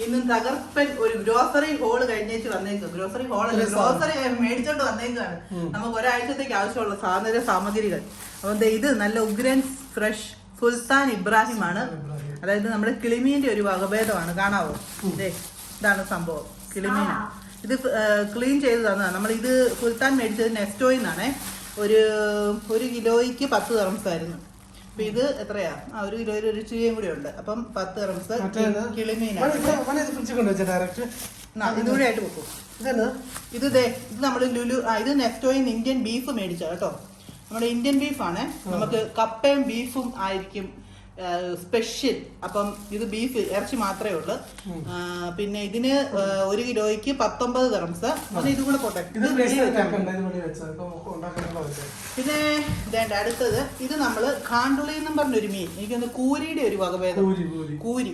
ഇന്നും തകർപ്പൻ ഒരു ഗ്രോസറി ഹോള് കഴിഞ്ഞേച്ച് വന്നേക്കും. ഗ്രോസറി മേടിച്ചോണ്ട് വന്നേക്കാണ്. നമുക്ക് ഒരാഴ്ചത്തേക്ക് ആവശ്യമുള്ള സാമഗ്രികൾ. അപ്പം ഇത് നല്ല ഉഗ്രൻ ഫ്രഷ് സുൽത്താൻ ഇബ്രാഹിം ആണ്. അതായത് നമ്മുടെ കിളിമീന്റെ ഒരു വകഭേദമാണ്. കാണാവോ? ഇതാണ് സംഭവം, കിളിമീൻ. ഇത് ക്ലീൻ ചെയ്ത് തന്നതാണ്. നമ്മൾ ഇത് സുൽത്താൻ മേടിച്ചത് നെസ്റ്റോയിൽ നിന്നാണേ. ഒരു കിലോയ്ക്ക് 10 ദിർഹംസ് ആയിരുന്നു. അപ്പൊ ഇത് എത്രയാ? 1 കിലോയിൽ ഒരു ചീയും കൂടി ഉണ്ട്. അപ്പം 10 ദിർഹംസ് കിളിമീനാണ്. ഇതുകൂടി ആയിട്ട് വെക്കും. ഇത് നമ്മൾ ലുലു ഇത് നെസ്റ്റോയിൽ ഇന്ത്യൻ ബീഫ് മേടിച്ച കേട്ടോ. നമ്മുടെ ഇന്ത്യൻ ബീഫാണ്. നമുക്ക് കപ്പയും ബീഫും ആയിരിക്കും സ്പെഷ്യൽ. അപ്പം ഇത് ബീഫ് ഇറച്ചി മാത്രമേ ഉള്ളൂ. പിന്നെ ഇതിന് 1 കിലോയ്ക്ക് 19 ദിർഹംസ്. ഇത് കൂടെ പോട്ടെ. പിന്നെ ഇതേണ്ട അടുത്തത്. ഇത് നമ്മള് കാണ്ടുളി എന്നും പറഞ്ഞൊരു മീൻ. എനിക്കൊന്ന് കൂരിയുടെ ഒരു വകഭേദം. കൂരി